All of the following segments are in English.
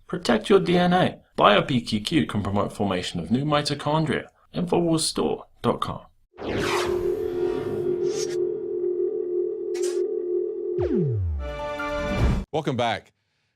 Protect your DNA. BioPQQ can promote formation of new mitochondria. Infowarsstore.com. Welcome back.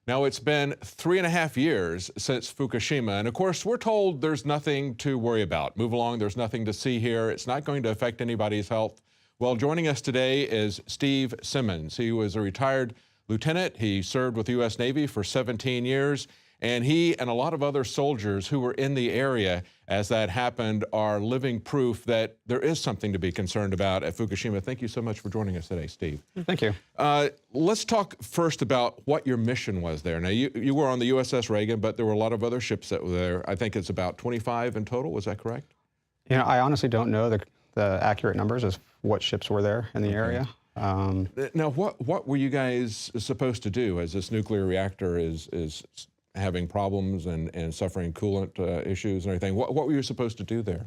Now, it's been 3.5 years since Fukushima, and of course, we're told there's nothing to worry about. Move along, there's nothing to see here. It's not going to affect anybody's health. Well, joining us today is Steve Simmons. He was a retired lieutenant. He served with the U.S. Navy for 17 years, and he and a lot of other soldiers who were in the area as that happened are living proof that there is something to be concerned about at Fukushima. Thank you so much for joining us today, Steve. Thank you. Let's talk first about what your mission was there. Now, you were on the USS Reagan, but there were a lot of other ships that were there. I think it's about 25 in total. Was that correct? You know, I honestly don't know the accurate numbers of what ships were there in the area. Now, what were you guys supposed to do as this nuclear reactor is having problems and suffering coolant issues and everything? What were you supposed to do there?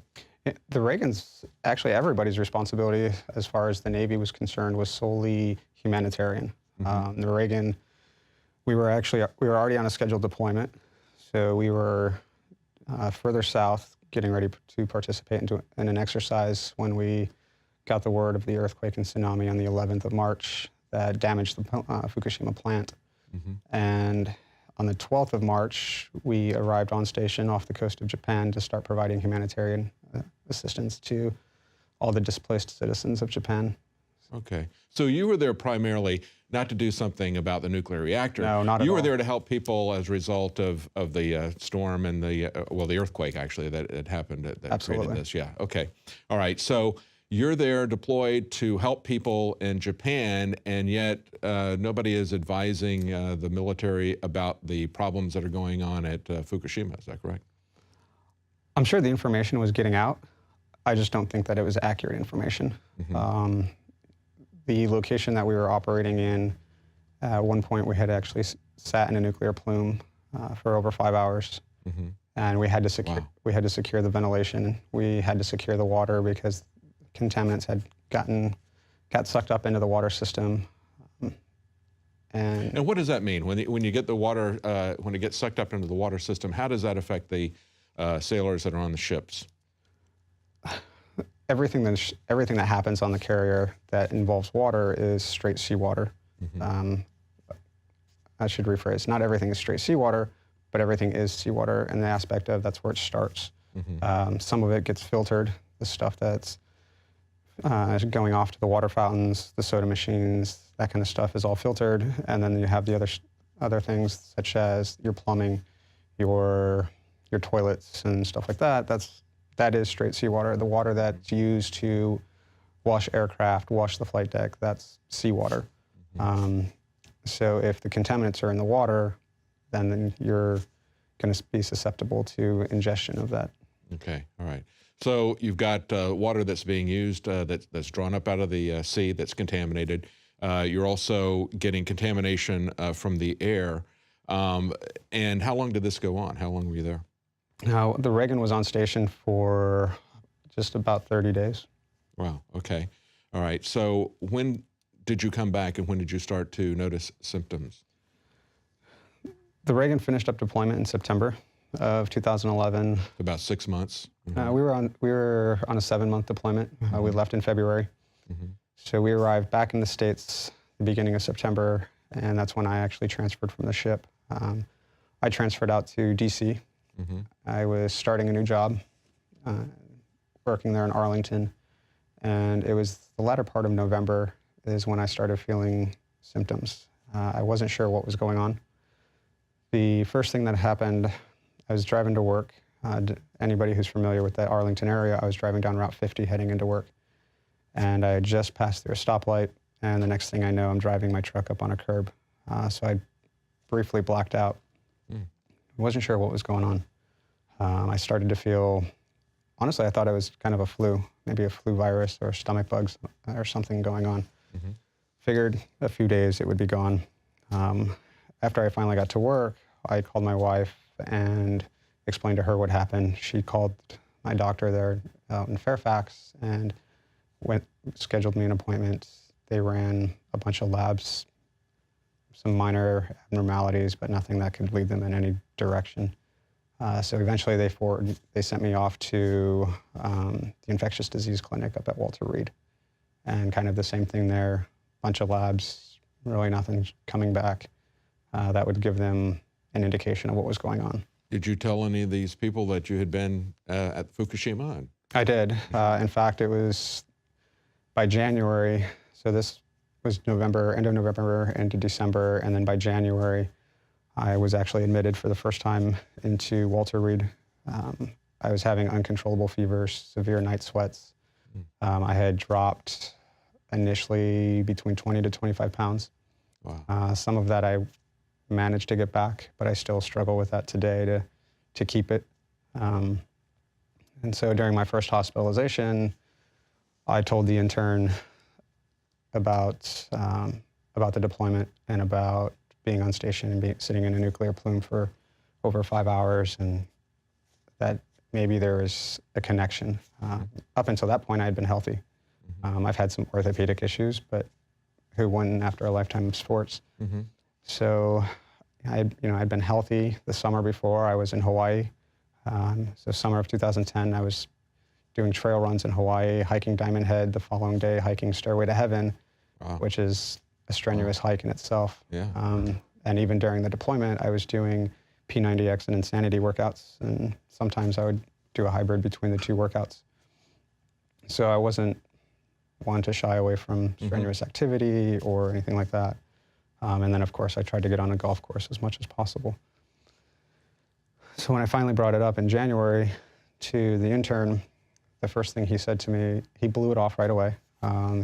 The Reagan's, actually everybody's responsibility as far as the Navy was concerned was solely humanitarian. The Reagan, we were already on a scheduled deployment, so we were further south getting ready to participate in an exercise when we got the word of the earthquake and tsunami on the 11th of March that damaged the Fukushima plant. And on the 12th of March, we arrived on station off the coast of Japan to start providing humanitarian assistance to all the displaced citizens of Japan. Okay. So you were there primarily not to do something about the nuclear reactor. No, not at all. You were there to help people as a result of the storm and the earthquake, actually, that had happened that created this. Yeah, okay. All right. So you're there deployed to help people in Japan, and yet nobody is advising the military about the problems that are going on at Fukushima. Is that correct? I'm sure the information was getting out. I just don't think that it was accurate information. The location that we were operating in, at one point we had actually sat in a nuclear plume for over 5 hours. And we had to secure the ventilation. We had to secure the water because contaminants had got sucked up into the water system. And what does that mean when you get the water, when it gets sucked up into the water system? How does that affect the sailors that are on the ships? Everything that happens on the carrier that involves water is straight seawater. I should rephrase. Not everything is straight seawater, but everything is seawater in the aspect of that's where it starts. Some of it gets filtered. The stuff that's going off to the water fountains, the soda machines, that kind of stuff is all filtered. And then you have the other things such as your plumbing, your toilets and stuff like that. That is straight seawater. The water that's used to wash aircraft, wash the flight deck, that's seawater. So if the contaminants are in the water, then you're going to be susceptible to ingestion of that. Okay, all right. So you've got water that's being used that's drawn up out of the sea that's contaminated. You're also getting contamination from the air. And how long did this go on? How long were you there? Now, the Reagan was on station for just about 30 days. Wow, okay. All right, so when did you come back and when did you start to notice symptoms? The Reagan finished up deployment in September of 2011. About 6 months? We were on a 7-month deployment. We left in February. So we arrived back in the States the beginning of September, and that's when I actually transferred from the ship. I transferred out to DC. I was starting a new job, working there in Arlington, and it was the latter part of November is when I started feeling symptoms. I wasn't sure what was going on. The first thing that happened, I was driving to work. Anybody who's familiar with that Arlington area, I was driving down Route 50 heading into work, and I had just passed through a stoplight, and the next thing I know, I'm driving my truck up on a curb. So I briefly blacked out. I wasn't sure what was going on. I started to feel, honestly, I thought it was kind of a flu, maybe a flu virus or stomach bugs or something going on. Figured a few days it would be gone. After I finally got to work, I called my wife and explained to her what happened. She called my doctor there out in Fairfax and scheduled me an appointment. They ran a bunch of labs, some minor abnormalities, but nothing that could lead them in any direction. So eventually they sent me off to the infectious disease clinic up at Walter Reed. And kind of the same thing there, bunch of labs, really nothing coming back that would give them an indication of what was going on. Did you tell any of these people that you had been at Fukushima? I did. In fact, it was by January, so this was November, end of November into December, and then by January, I was actually admitted for the first time into Walter Reed. I was having uncontrollable fevers, severe night sweats. I had dropped initially between 20 to 25 pounds. Wow. Some of that I managed to get back, but I still struggle with that today to keep it. And so during my first hospitalization, I told the intern about the deployment and about being on station and sitting in a nuclear plume for over 5 hours, and that maybe there was a connection. Up until that point, I had been healthy. I've had some orthopedic issues, but who wouldn't after a lifetime of sports? So I'd been healthy the summer before. I was in Hawaii. So summer of 2010, I was doing trail runs in Hawaii, hiking Diamond Head, the following day hiking Stairway to Heaven, which is a strenuous hike in itself. Yeah. And even during the deployment, I was doing P90X and Insanity workouts, and sometimes I would do a hybrid between the two workouts. So I wasn't one to shy away from strenuous activity or anything like that. And then, of course, I tried to get on a golf course as much as possible. So when I finally brought it up in January to the intern, the first thing he said to me, he blew it off right away.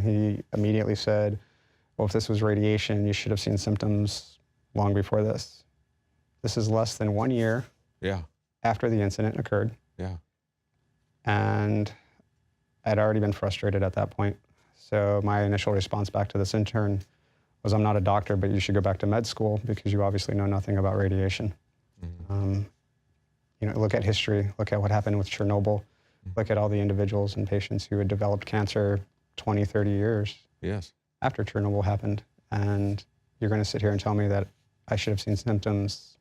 He immediately said, well, if this was radiation, you should have seen symptoms long before this. This is less than 1 year after the incident occurred. Yeah. And I'd already been frustrated at that point. So my initial response back to this intern was, I'm not a doctor, but you should go back to med school because you obviously know nothing about radiation. Look at history, look at what happened with Chernobyl, look at all the individuals and patients who had developed cancer 20, 30 years after Chernobyl happened. And you're going to sit here and tell me that I should have seen symptoms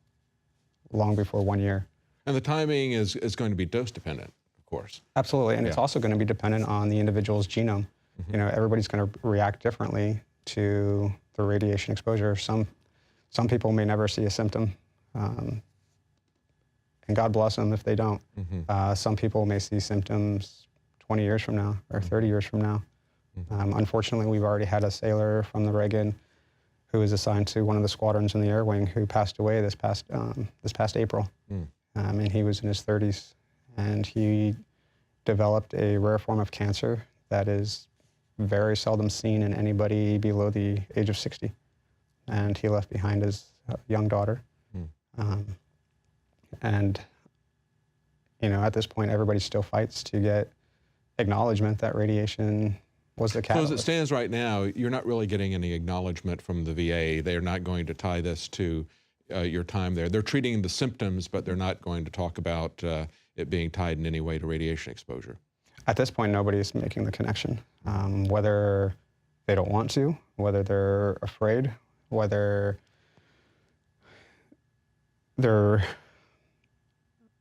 long before 1 year. And the timing is going to be dose dependent, of course. Absolutely, and it's also going to be dependent on the individual's genome. Everybody's going to react differently to the radiation exposure. Some people may never see a symptom, and God bless them if they don't. Some people may see symptoms 20 years from now or 30 years from now. Unfortunately, we've already had a sailor from the Reagan who was assigned to one of the squadrons in the air wing who passed away this past April. And he was in his 30s, and he developed a rare form of cancer that is very seldom seen in anybody below the age of 60. And he left behind his young daughter. And at this point, everybody still fights to get acknowledgement that radiation was the catalyst. So as it stands right now, you're not really getting any acknowledgement from the VA. They're not going to tie this to your time there. They're treating the symptoms, but they're not going to talk about it being tied in any way to radiation exposure. At this point, nobody's making the connection. Whether they don't want to, whether they're afraid, whether they're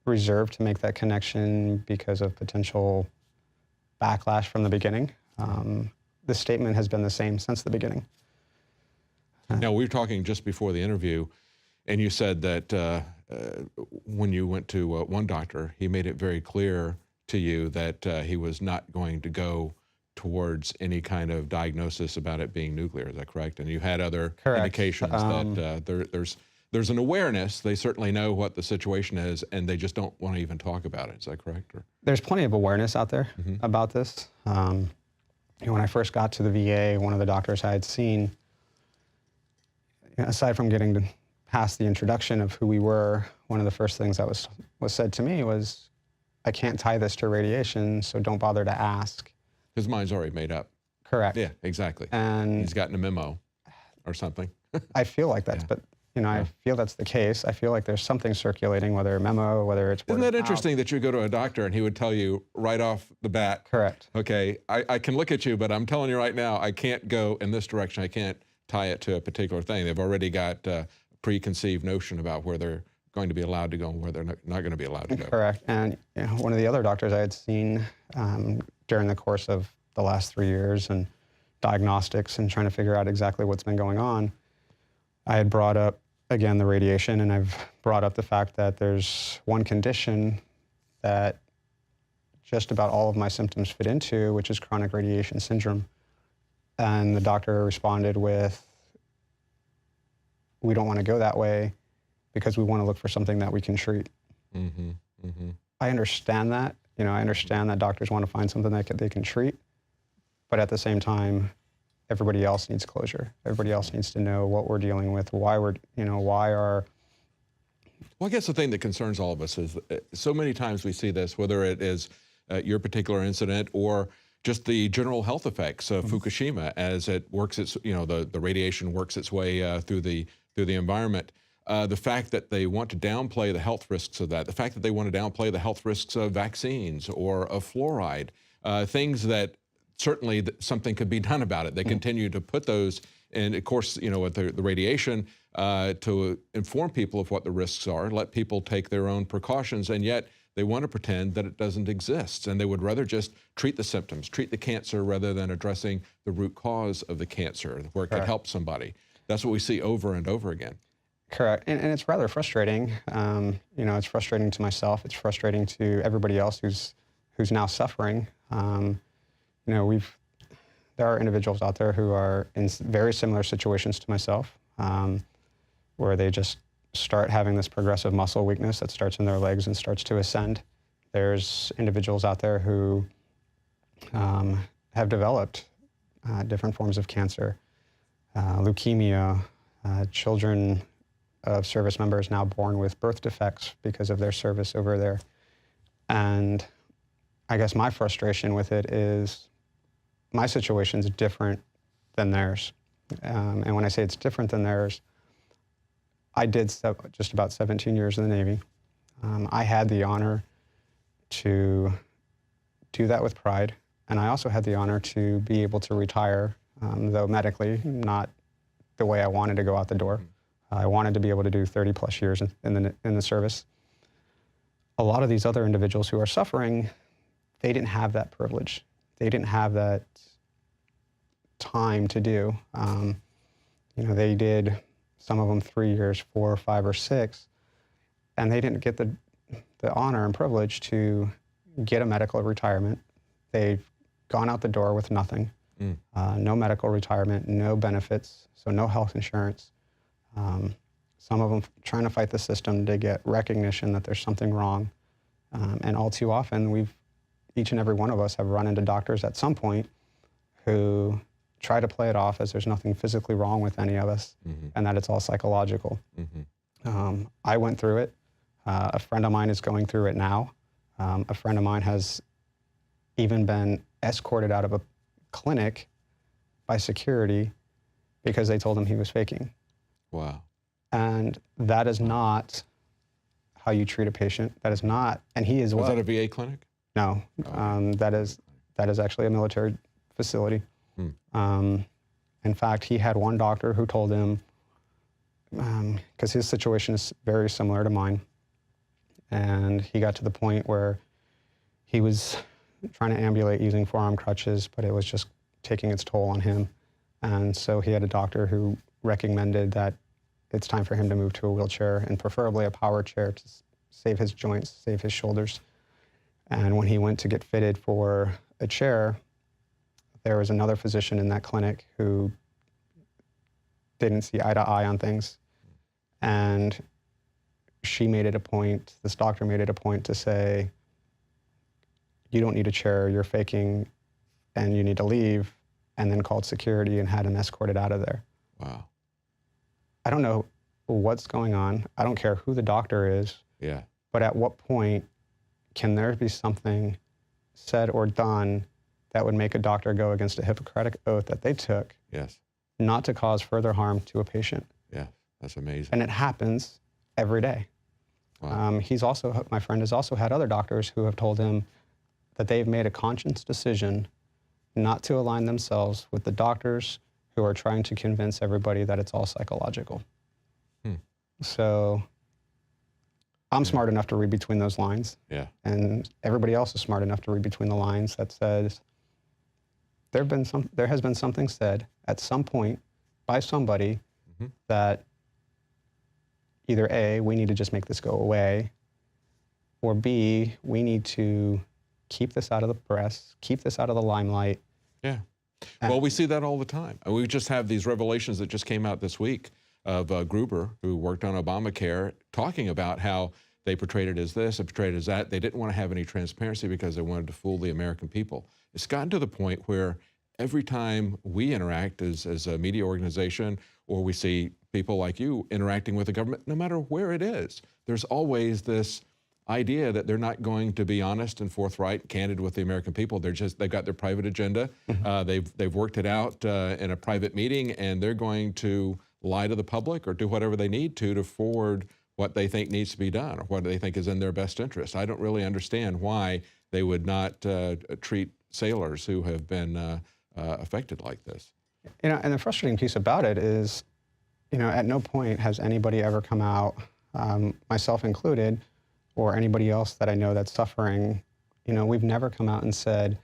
reserved to make that connection because of potential backlash from the beginning. The statement has been the same since the beginning. Now, we were talking just before the interview, and you said that when you went to one doctor, he made it very clear to you that he was not going to go towards any kind of diagnosis about it being nuclear. Is that correct? And you had other indications that there's an awareness. They certainly know what the situation is, and they just don't want to even talk about it. Is that correct? Or? There's plenty of awareness out there about this. When I first got to the VA, one of the doctors I had seen, aside from getting past the introduction of who we were, one of the first things that was said to me was, I can't tie this to radiation, so don't bother to ask. His mind's already made up. Correct. Yeah, exactly. And he's gotten a memo or something. I feel like that's, but I feel that's the case. I feel like there's something circulating, whether a memo, whether it's Isn't that interesting that you go to a doctor and he would tell you right off the bat? Correct. Okay, I can look at you, but I'm telling you right now, I can't go in this direction. I can't tie it to a particular thing. They've already got a preconceived notion about where they're going to be allowed to go and where they're not going to be allowed to go. Correct. And one of the other doctors I had seen during the course of the last 3 years and diagnostics and trying to figure out exactly what's been going on, I had brought up, again, the radiation, and I've brought up the fact that there's one condition that just about all of my symptoms fit into, which is chronic radiation syndrome. And the doctor responded with, we don't want to go that way because we want to look for something that we can treat. Mm-hmm. Mm-hmm. I understand that. I understand that doctors want to find something that they can treat, but at the same time, everybody else needs closure. Everybody else needs to know what we're dealing with, why we're, why our... Well, I guess the thing that concerns all of us is so many times we see this, whether it is your particular incident or just the general health effects of Fukushima as it works its, the radiation works its way through the environment. The fact that they want to downplay the health risks of that, the fact that they want to downplay the health risks of vaccines or of fluoride, things that certainly something could be done about it. They continue to put those, and of course, with the radiation, to inform people of what the risks are, let people take their own precautions, and yet they want to pretend that it doesn't exist, and they would rather just treat the symptoms, treat the cancer, rather than addressing the root cause of the cancer, where it could help somebody. That's what we see over and over again. Correct, and it's rather frustrating. It's frustrating to myself. It's frustrating to everybody else who's now suffering. There are individuals out there who are in very similar situations to myself, where they just start having this progressive muscle weakness that starts in their legs and starts to ascend. There's individuals out there who have developed different forms of cancer, leukemia, children of service members now born with birth defects because of their service over there. And I guess my frustration with it is my situation's different than theirs. And when I say it's different than theirs, I did just about 17 years in the Navy. I had the honor to do that with pride, and I also had the honor to be able to retire, though medically, not the way I wanted to go out the door. I wanted to be able to do 30 plus years in the service. A lot of these other individuals who are suffering, they didn't have that privilege. They didn't have that time to do. They did, some of them 3 years, 4 or 5 or 6, and they didn't get the honor and privilege to get a medical retirement. They've gone out the door with nothing. No medical retirement, no benefits, so no health insurance. Some of them trying to fight the system to get recognition that there's something wrong. And all too often, each and every one of us have run into doctors at some point who try to play it off as there's nothing physically wrong with any of us, and that it's all psychological. I went through it. A friend of mine is going through it now. A friend of mine has even been escorted out of a clinic by security because they told him he was faking. Wow. And that is not how you treat a patient. That is not, and he is Was that a VA clinic? No, that is actually a military facility. In fact, he had one doctor who told him, because his situation is very similar to mine, and he got to the point where he was trying to ambulate using forearm crutches, but it was just taking its toll on him. And so he had a doctor who recommended that it's time for him to move to a wheelchair, and preferably a power chair to save his joints, save his shoulders. And when he went to get fitted for a chair, there was another physician in that clinic who didn't see eye to eye on things. And she made it a point, this doctor made it a point to say, you don't need a chair, you're faking, and you need to leave, and then called security and had him escorted out of there. Wow. I don't know what's going on. I don't care who the doctor is. Yeah. But at what point can there be something said or done that would make a doctor go against a Hippocratic oath that they took? Yes. Not to cause further harm to a patient. Yeah, that's amazing. And it happens every day. Wow. My friend has also had other doctors who have told him that they've made a conscious decision not to align themselves with the doctors who are trying to convince everybody that it's all psychological. So I'm smart enough to read between those lines. Yeah. And everybody else is smart enough to read between the lines that says there has been something said at some point by somebody that either A, we need to just make this go away, or B, we need to keep this out of the press, keep this out of the limelight. Yeah. Well, we see that all the time. And we just have these revelations that just came out this week of Gruber, who worked on Obamacare, talking about how they portrayed it as this, and portrayed it as that. They didn't want to have any transparency because they wanted to fool the American people. It's gotten to the point where every time we interact as a media organization, or we see people like you interacting with the government, no matter where it is, there's always this idea that they're not going to be honest and forthright, candid with the American people. They've got their private agenda. They've worked it out in a private meeting, and they're going to lie to the public or do whatever they need to forward what they think needs to be done or what they think is in their best interest. I don't really understand why they would not treat sailors who have been affected like this. You know, and the frustrating piece about it is, you know, at no point has anybody ever come out, myself included, or anybody else that I know that's suffering, you know, we've never come out and said,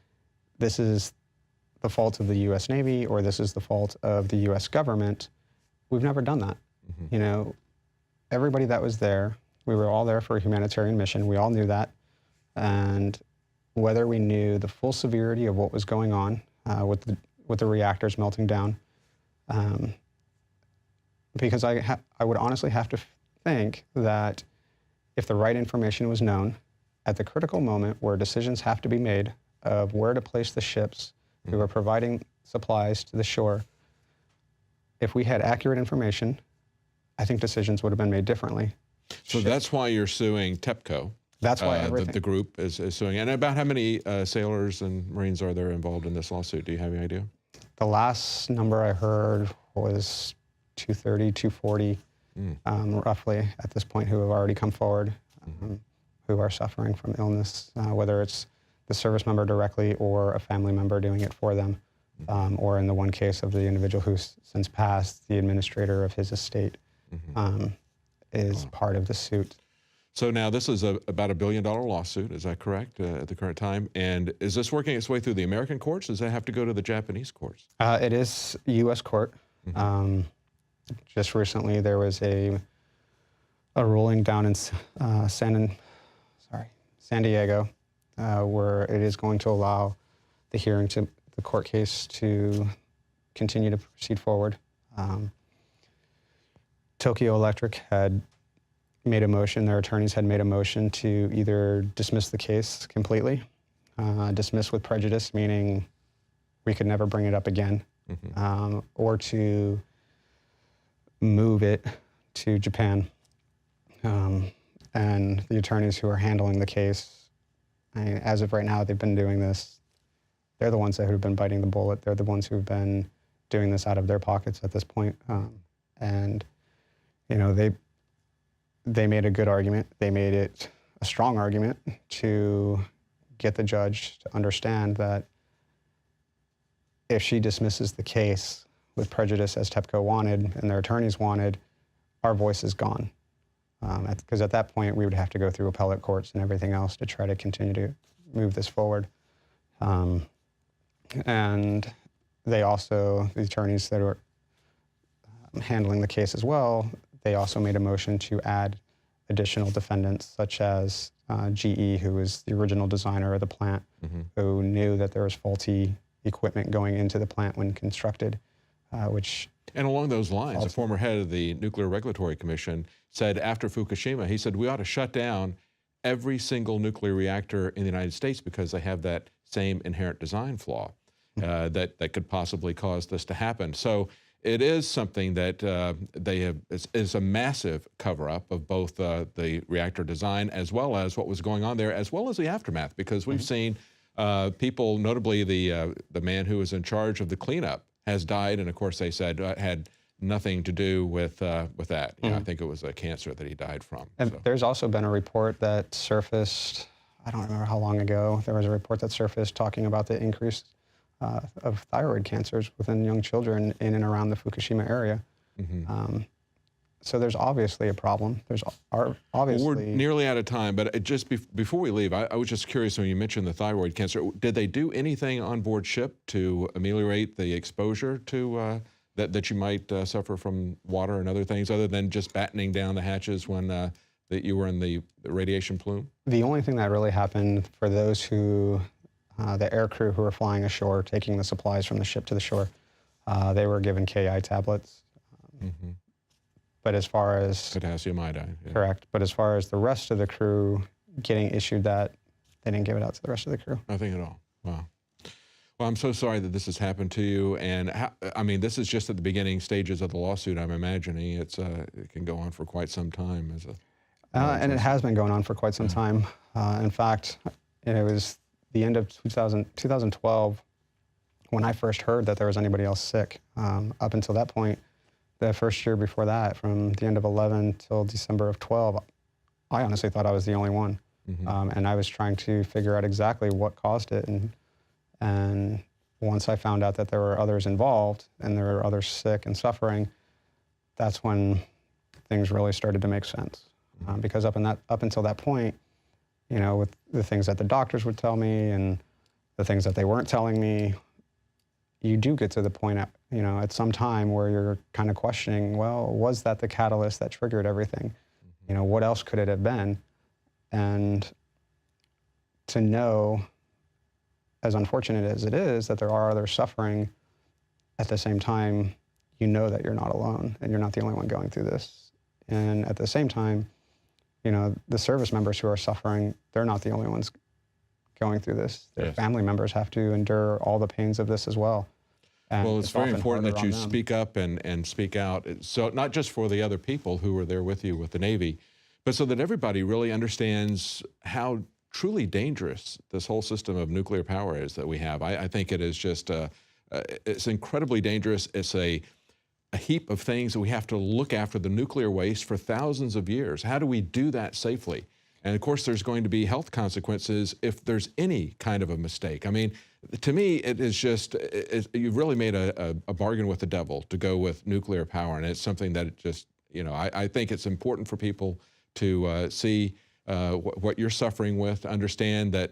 this is the fault of the U.S. Navy or this is the fault of the U.S. government. We've never done that. You know, everybody that was there, we were all there for a humanitarian mission. We all knew that. And whether we knew the full severity of what was going on with the reactors melting down, because I would honestly have to think that if the right information was known at the critical moment where decisions have to be made of where to place the ships who are providing supplies to the shore, if we had accurate information, I think decisions would have been made differently. So that's why you're suing TEPCO. That's why the group is suing. And about how many sailors and Marines are there involved in this lawsuit? Do you have any idea? The last number I heard was 230, 240, roughly at this point, who have already come forward, who are suffering from illness, whether it's the service member directly or a family member doing it for them, or in the one case of the individual who's since passed, the administrator of his estate is part of the suit. So now this is about $1 billion lawsuit, is that correct, at the current time? And is this working its way through the American courts? Does that have to go to the Japanese courts? It is U.S. court. Just recently there was a ruling down in San Diego where it is going to allow the hearing to the court case to continue to proceed forward. Tokyo Electric had made a motion, their attorneys had made a motion to either dismiss the case completely, dismiss with prejudice, meaning we could never bring it up again, or to move it to Japan. And the attorneys who are handling the case, as of right now, they've been doing this. They're the ones that have been biting the bullet. They're the ones who've been doing this out of their pockets at this point. And, you know, they made a good argument. They made it a strong argument to get the judge to understand that if she dismisses the case with prejudice as TEPCO wanted and their attorneys wanted, our voice is gone. Because at that point, we would have to go through appellate courts and everything else to try to continue to move this forward. And they also, the attorneys that are handling the case as well, they also made a motion to add additional defendants, such as GE, who was the original designer of the plant, who knew that there was faulty equipment going into the plant when constructed, which... And along those lines, the former head of the Nuclear Regulatory Commission said after Fukushima, he said, we ought to shut down every single nuclear reactor in the United States because they have that same inherent design flaw that could possibly cause this to happen. So it is something that is a massive cover-up of both the reactor design as well as what was going on there, as well as the aftermath, because we've seen people, notably the man who was in charge of the cleanup, has died, and of course they said had nothing to do with that. You know, I think it was a cancer that he died from. And there's also been a report that surfaced, I don't remember how long ago, there was a report that surfaced talking about the increase of thyroid cancers within young children in and around the Fukushima area. So there's obviously a problem. There's obviously... Well, we're nearly out of time, but before we leave, I was just curious when you mentioned the thyroid cancer. Did they do anything on board ship to ameliorate the exposure to that you might suffer from water and other things, other than just battening down the hatches when that you were in the radiation plume? The only thing that really happened for those who, the air crew who were flying ashore, taking the supplies from the ship to the shore, they were given KI tablets. But as far as... Potassium iodide. Yeah. Correct. But as far as the rest of the crew getting issued that, they didn't give it out to the rest of the crew. Nothing at all. Wow. Well, I'm so sorry that this has happened to you. And I mean, this is just at the beginning stages of the lawsuit, I'm imagining. It can go on for quite some time. And it has been going on for quite some time. In fact, it was the end of 2012 when I first heard that there was anybody else sick. Up until that point, the first year before that, from the end of 11 till December of 12, I honestly thought I was the only one. And I was trying to figure out exactly what caused it. And once I found out that there were others involved and there were others sick and suffering, that's when things really started to make sense. Because up until that point, you know, with the things that the doctors would tell me and the things that they weren't telling me, you do get to the point, you know, at some time where you're kind of questioning, well, was that the catalyst that triggered everything? You know, what else could it have been? And to know, as unfortunate as it is, that there are others suffering, at the same time, you know that you're not alone and you're not the only one going through this. And at the same time, you know, the service members who are suffering, they're not the only ones going through this. Their family members have to endure all the pains of this as well. And well, it's very important that you speak up and speak out. So not just for the other people who were there with you with the Navy, but so that everybody really understands how truly dangerous this whole system of nuclear power is that we have. I think it is just, it's incredibly dangerous. It's a heap of things that we have to look after the nuclear waste for thousands of years. How do we do that safely? And of course, there's going to be health consequences if there's any kind of a mistake. I mean, to me, it is just, you've really made a bargain with the devil to go with nuclear power. And it's something that it just, you know, I think it's important for people to see what you're suffering with, to understand that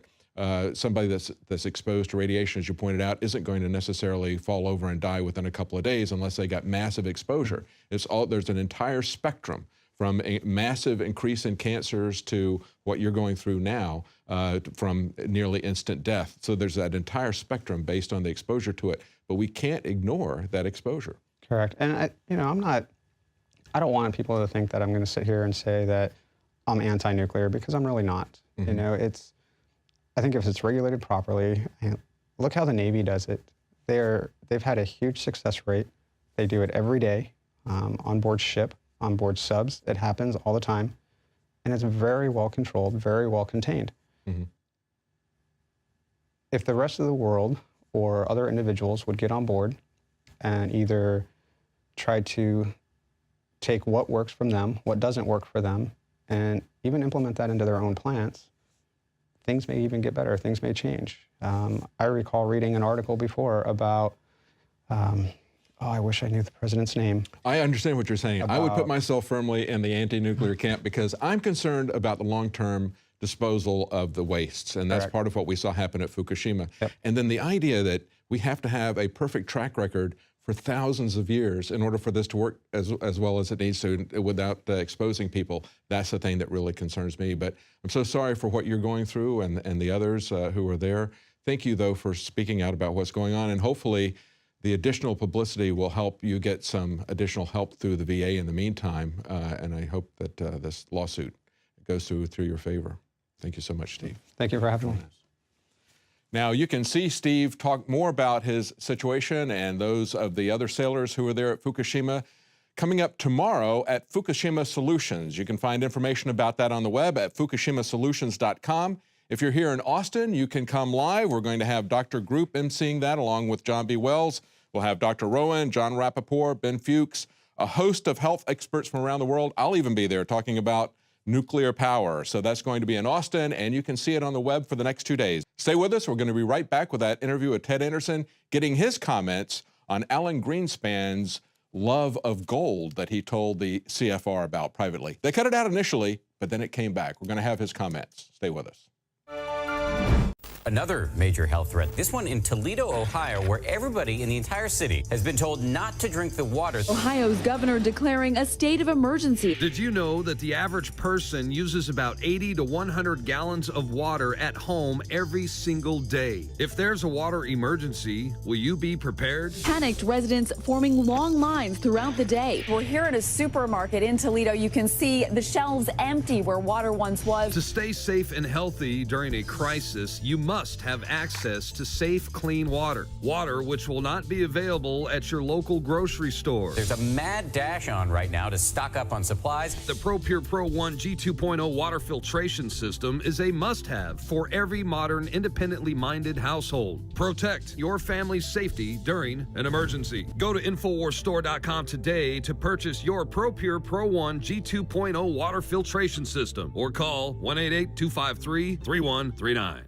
somebody that's exposed to radiation, as you pointed out, isn't going to necessarily fall over and die within a couple of days unless they got massive exposure. There's an entire spectrum from a massive increase in cancers to what you're going through now, from nearly instant death. So there's that entire spectrum based on the exposure to it, but we can't ignore that exposure. Correct. And I don't want people to think that I'm going to sit here and say that I'm anti-nuclear, because I'm really not. You know, I think if it's regulated properly, and look how the Navy does it. They've had a huge success rate. They do it every day, on board ship, on board subs. It happens all the time. And it's very well controlled, very well contained. If the rest of the world or other individuals would get on board and either try to take what works from them, what doesn't work for them, and even implement that into their own plants, things may even get better, things may change. I recall reading an article before about, I wish I knew the president's name. I understand what you're saying. I would put myself firmly in the anti-nuclear camp, because I'm concerned about the long-term disposal of the wastes, and that's part of what we saw happen at Fukushima. And then the idea that we have to have a perfect track record for thousands of years in order for this to work as well as it needs to without exposing people, that's the thing that really concerns me. But I'm so sorry for what you're going through and the others who are there. Thank you, though, for speaking out about what's going on, and hopefully the additional publicity will help you get some additional help through the VA in the meantime, and I hope that this lawsuit goes through your favor. Thank you so much, Steve. Thank you for having me. Now, you can see Steve talk more about his situation and those of the other sailors who were there at Fukushima coming up tomorrow at Fukushima Solutions. You can find information about that on the web at fukushimasolutions.com. If you're here in Austin, you can come live. We're going to have Dr. Group emceeing that along with John B. Wells. We'll have Dr. Rowan, John Rappaport, Ben Fuchs, a host of health experts from around the world. I'll even be there talking about nuclear power. So that's going to be in Austin, and you can see it on the web for the next 2 days. Stay with us. We're going to be right back with that interview with Ted Anderson, getting his comments on Alan Greenspan's love of gold that he told the CFR about privately. They cut it out initially, but then it came back. We're going to have his comments. Stay with us. Another major health threat, this one in Toledo, Ohio, where everybody in the entire city has been told not to drink the water. Ohio's governor declaring a state of emergency. Did you know that the average person uses about 80 to 100 gallons of water at home every single day? If there's a water emergency, will you be prepared? Panicked residents forming long lines throughout the day. We're here at a supermarket in Toledo. You can see the shelves empty where water once was. To stay safe and healthy during a crisis, you must have access to safe, clean water. Water which will not be available at your local grocery store. There's a mad dash on right now to stock up on supplies. The ProPure Pro 1 G2.0 water filtration system is a must-have for every modern, independently minded household. Protect your family's safety during an emergency. Go to InfoWarsStore.com today to purchase your ProPure Pro 1 G2.0 water filtration system or call 1-888-253-3139.